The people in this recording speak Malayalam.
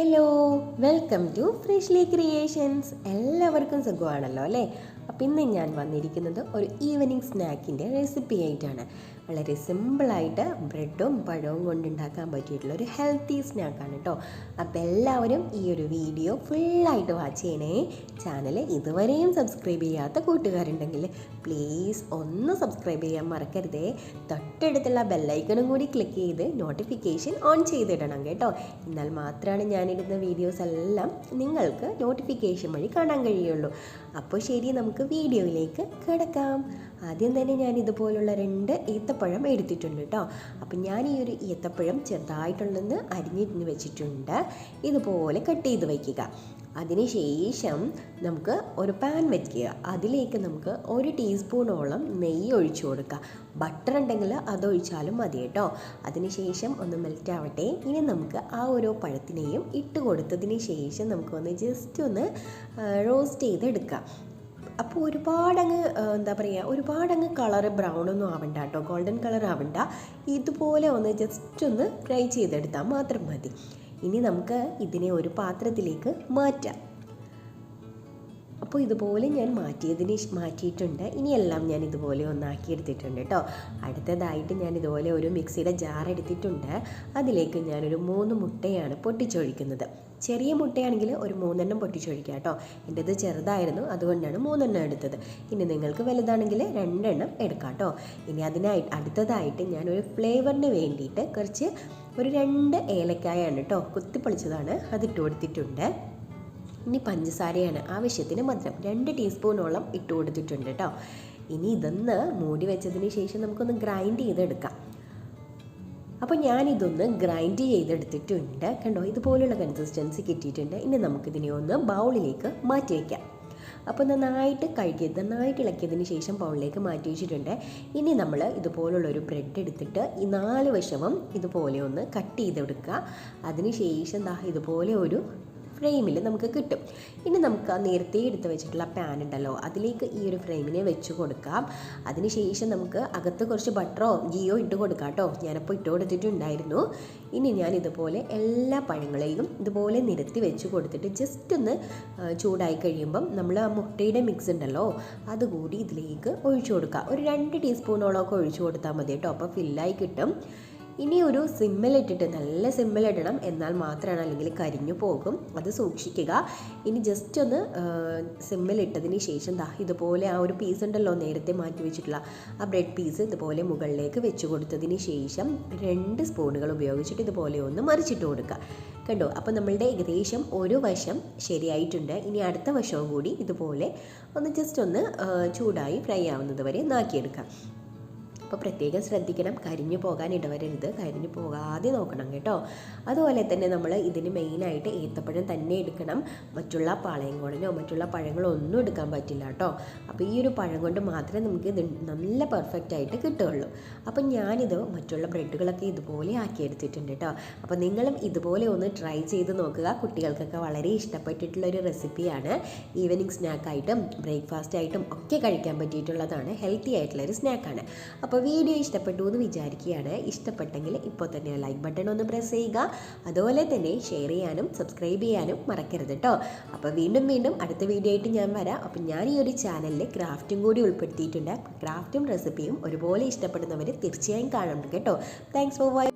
Hello, welcome to freshly creations. എല്ലാവർക്കും സുഖമാണല്ലോ അല്ലേ? അപ്പോൾ ഇന്ന് ഞാൻ വന്നിരിക്കുന്നത് ഒരു ഈവനിങ് സ്നാക്കിൻ്റെ റെസിപ്പി ആയിട്ടാണ്. വളരെ സിമ്പിളായിട്ട് ബ്രെഡും പഴവും കൊണ്ടുണ്ടാക്കാൻ പറ്റിയിട്ടുള്ള ഒരു ഹെൽത്തി സ്നാക്കാണ് കേട്ടോ. അപ്പോൾ എല്ലാവരും ഈ ഒരു വീഡിയോ ഫുള്ളായിട്ട് വാച്ച് ചെയ്യണേ. ചാനൽ ഇതുവരെയും സബ്സ്ക്രൈബ് ചെയ്യാത്ത കൂട്ടുകാരുണ്ടെങ്കിൽ പ്ലീസ് ഒന്ന് സബ്സ്ക്രൈബ് ചെയ്യാൻ മറക്കരുതേ. തൊട്ടടുത്തുള്ള ബെല്ലൈക്കണും കൂടി ക്ലിക്ക് ചെയ്ത് നോട്ടിഫിക്കേഷൻ ഓൺ ചെയ്തിടണം കേട്ടോ. എന്നാൽ മാത്രമാണ് ഞാനിടുന്ന വീഡിയോസ് എല്ലാം നിങ്ങൾക്ക് നോട്ടിഫിക്കേഷൻ വഴി കാണാൻ കഴിയുള്ളൂ. അപ്പോൾ ശരി, നമുക്ക് വീഡിയോയിലേക്ക് കിടക്കാം. ആദ്യം തന്നെ ഞാൻ ഇതുപോലുള്ള 2 ഈത്തപ്പഴം എടുത്തിട്ടുണ്ട് കേട്ടോ. അപ്പം ഞാൻ ഈ ഒരു ഈത്തപ്പഴം ചെറുതായിട്ടുള്ളൊന്ന് അരിഞ്ഞിട്ട് വെച്ചിട്ടുണ്ട്. ഇതുപോലെ കട്ട് ചെയ്ത് വയ്ക്കുക. അതിനുശേഷം നമുക്ക് ഒരു പാൻ വയ്ക്കുക. അതിലേക്ക് നമുക്ക് 1 ടീസ്പൂണോളം നെയ്യ് ഒഴിച്ചു കൊടുക്കുക. ബട്ടർ ഉണ്ടെങ്കിൽ അതൊഴിച്ചാലും മതി കേട്ടോ. അതിനുശേഷം ഒന്ന് മെൽറ്റ് ആവട്ടെ. ഇനി നമുക്ക് ആ ഓരോ പഴത്തിനെയും ഇട്ട് കൊടുത്തതിന് ശേഷം നമുക്കൊന്ന് ജസ്റ്റ് ഒന്ന് റോസ്റ്റ് ചെയ്തെടുക്കാം. അപ്പോൾ ഒരുപാടങ്ങ് കളറ് ബ്രൗണൊന്നും ആവണ്ട കേട്ടോ, ഗോൾഡൻ കളർ ആവണ്ട. ഇതുപോലെ ഒന്ന് ജസ്റ്റ് ഒന്ന് ഫ്രൈ ചെയ്തെടുത്താൽ മാത്രം മതി. ഇനി നമുക്ക് ഇതിനെ ഒരു പാത്രത്തിലേക്ക് മാറ്റാം. അപ്പോൾ ഇതുപോലെ ഞാൻ മാറ്റിയിട്ടുണ്ട്. ഇനിയെല്ലാം ഞാൻ ഇതുപോലെ ഒന്നാക്കി എടുത്തിട്ടുണ്ട് കേട്ടോ. അടുത്തതായിട്ട് ഞാൻ ഇതുപോലെ ഒരു മിക്സിയുടെ ജാർ എടുത്തിട്ടുണ്ട്. അതിലേക്ക് ഞാനൊരു 3 മുട്ടയാണ് പൊട്ടിച്ചൊഴിക്കുന്നത്. ചെറിയ മുട്ടയാണെങ്കിൽ ഒരു 3 എണ്ണം പൊട്ടിച്ചൊഴിക്കുക കേട്ടോ. എൻ്റെത് ചെറുതായിരുന്നു, അതുകൊണ്ടാണ് 3 എണ്ണം എടുത്തത്. ഇനി നിങ്ങൾക്ക് വലുതാണെങ്കിൽ 2 എണ്ണം എടുക്കാം കേട്ടോ. ഇനി അടുത്തതായിട്ട് ഞാനൊരു ഫ്ലേവറിന് വേണ്ടിയിട്ട് ഒരു 2 ഏലക്കായാണ് കേട്ടോ, കുത്തിപ്പൊളിച്ചതാണ്, അതിട്ട് കൊടുത്തിട്ടുണ്ട്. ഇനി പഞ്ചസാരയാണ്, ആവശ്യത്തിന് മധുരം 2 ടീസ്പൂണോളം ഇട്ട് കൊടുത്തിട്ടുണ്ട് കേട്ടോ. ഇനി ഇതൊന്ന് മൂടി വെച്ചതിന് ശേഷം നമുക്കൊന്ന് ഗ്രൈൻഡ് ചെയ്തെടുക്കാം. അപ്പോൾ ഞാനിതൊന്ന് ഗ്രൈൻഡ് ചെയ്തെടുത്തിട്ടുണ്ട്. കണ്ടോ, ഇതുപോലുള്ള കൺസിസ്റ്റൻസി കിട്ടിയിട്ടുണ്ട്. ഇനി നമുക്കിതിനെ ഒന്ന് ബൗളിലേക്ക് മാറ്റി വയ്ക്കാം. അപ്പോൾ നന്നായിട്ട് ഇളക്കിയതിന് ശേഷം ബൗളിലേക്ക് മാറ്റി വെച്ചിട്ടുണ്ട്. ഇനി നമ്മൾ ഇതുപോലുള്ളൊരു ബ്രെഡ് എടുത്തിട്ട് ഈ 4 വശവും ഇതുപോലെ ഒന്ന് കട്ട് ചെയ്തെടുക്കുക. അതിന് ശേഷം ഇതുപോലെ ഒരു ഫ്രെയിമിൽ നമുക്ക് കിട്ടും. ഇനി നമുക്ക് ആ നേരത്തെ എടുത്ത് വെച്ചിട്ടുള്ള പാൻ ഉണ്ടല്ലോ, അതിലേക്ക് ഈ ഒരു ഫ്രെയിമിനെ വെച്ച് കൊടുക്കാം. അതിനുശേഷം നമുക്ക് അകത്ത് കുറച്ച് ബട്ടറോ ഗീയോ ഇട്ട് കൊടുക്കാം കേട്ടോ. ഞാനപ്പോൾ ഇട്ട് കൊടുത്തിട്ടുണ്ടായിരുന്നു. ഇനി ഞാൻ ഇതുപോലെ എല്ലാ പഴങ്ങളെയും ഇതുപോലെ നിരത്തി വെച്ച് കൊടുത്തിട്ട് ജസ്റ്റ് ഒന്ന് ചൂടായി കഴിയുമ്പം നമ്മൾ ആ മുട്ടയുടെ മിക്സ് ഉണ്ടല്ലോ, അതുകൂടി ഇതിലേക്ക് ഒഴിച്ചു കൊടുക്കുക. ഒരു 2 ടീസ്പൂണോളമൊക്കെ ഒഴിച്ചു കൊടുത്താൽ മതി കേട്ടോ. അപ്പോൾ ഫില്ലായി കിട്ടും. ഇനി ഒരു സിമ്മിലിട്ടിട്ട്, നല്ല സിമ്മിലിടണം, എന്നാൽ മാത്രമാണ്, അല്ലെങ്കിൽ കരിഞ്ഞു പോകും, അത് സൂക്ഷിക്കുക. ഇനി ജസ്റ്റ് ഒന്ന് സിമ്മിലിട്ടതിന് ശേഷം ഇതുപോലെ ആ ഒരു പീസ് ഉണ്ടല്ലോ നേരത്തെ മാറ്റി വെച്ചിട്ടുള്ള ആ ബ്രെഡ് പീസ് ഇതുപോലെ മുകളിലേക്ക് വെച്ച് കൊടുത്തതിന് ശേഷം 2 സ്പൂണുകൾ ഉപയോഗിച്ചിട്ട് ഇതുപോലെ ഒന്ന് മറിച്ചിട്ട് കൊടുക്കുക. കണ്ടോ, അപ്പോൾ നമ്മളുടെ ഏകദേശം ഒരു വശം ശരിയായിട്ടുണ്ട്. ഇനി അടുത്ത വശവും കൂടി ഇതുപോലെ ഒന്ന് ജസ്റ്റ് ഒന്ന് ചൂടായി ഫ്രൈ ആവുന്നത് വരെ നാക്കിയെടുക്കാം. അപ്പോൾ പ്രത്യേകം ശ്രദ്ധിക്കണം, കരിഞ്ഞു പോകാൻ ഇടവരരുത്, കരിഞ്ഞു പോകാതെ നോക്കണം കേട്ടോ. അതുപോലെ തന്നെ നമ്മൾ ഇതിന് മെയിനായിട്ട് ഏത്തപ്പഴം തന്നെ എടുക്കണം. മറ്റുള്ള പാളയംകോടനോ മറ്റുള്ള പഴങ്ങളോ ഒന്നും എടുക്കാൻ പറ്റില്ല കേട്ടോ. അപ്പോൾ ഈ ഒരു പഴം കൊണ്ട് മാത്രമേ നമുക്ക് ഇത് നല്ല പെർഫെക്റ്റ് ആയിട്ട് കിട്ടുകയുള്ളൂ. അപ്പം ഞാനിത് മറ്റുള്ള ബ്രെഡുകളൊക്കെ ഇതുപോലെ ആക്കിയെടുത്തിട്ടുണ്ട് കേട്ടോ. അപ്പോൾ നിങ്ങളും ഇതുപോലെ ഒന്ന് ട്രൈ ചെയ്ത് നോക്കുക. കുട്ടികൾക്കൊക്കെ വളരെ ഇഷ്ടപ്പെട്ടിട്ടുള്ളൊരു റെസിപ്പിയാണ്. ഈവനിങ് സ്നാക്കായിട്ടും ബ്രേക്ക്ഫാസ്റ്റ് ആയിട്ടും ഒക്കെ കഴിക്കാൻ പറ്റിയിട്ടുള്ളതാണ്. ഹെൽത്തി ആയിട്ടുള്ളൊരു സ്നാക്കാണ്. അപ്പോൾ വീഡിയോ ഇഷ്ടപ്പെട്ടു എന്ന് വിചാരിക്കുകയാണ്. ഇഷ്ടപ്പെട്ടെങ്കിൽ ഇപ്പോൾ തന്നെ ലൈക്ക് ബട്ടൺ ഒന്ന് പ്രസ് ചെയ്യുക. അതുപോലെ തന്നെ ഷെയർ ചെയ്യാനും സബ്സ്ക്രൈബ് ചെയ്യാനും മറക്കരുത് കേട്ടോ. അപ്പോൾ വീണ്ടും അടുത്ത വീഡിയോ ആയിട്ട് ഞാൻ വരാം. അപ്പോൾ ഞാൻ ഈ ഒരു ചാനലിൽ ക്രാഫ്റ്റും കൂടി ഉൾപ്പെടുത്തിയിട്ടുണ്ട്. ക്രാഫ്റ്റും റെസിപ്പിയും ഒരുപോലെ ഇഷ്ടപ്പെടുന്നവർ തീർച്ചയായും കാണണം കേട്ടോ. Thanks for watching.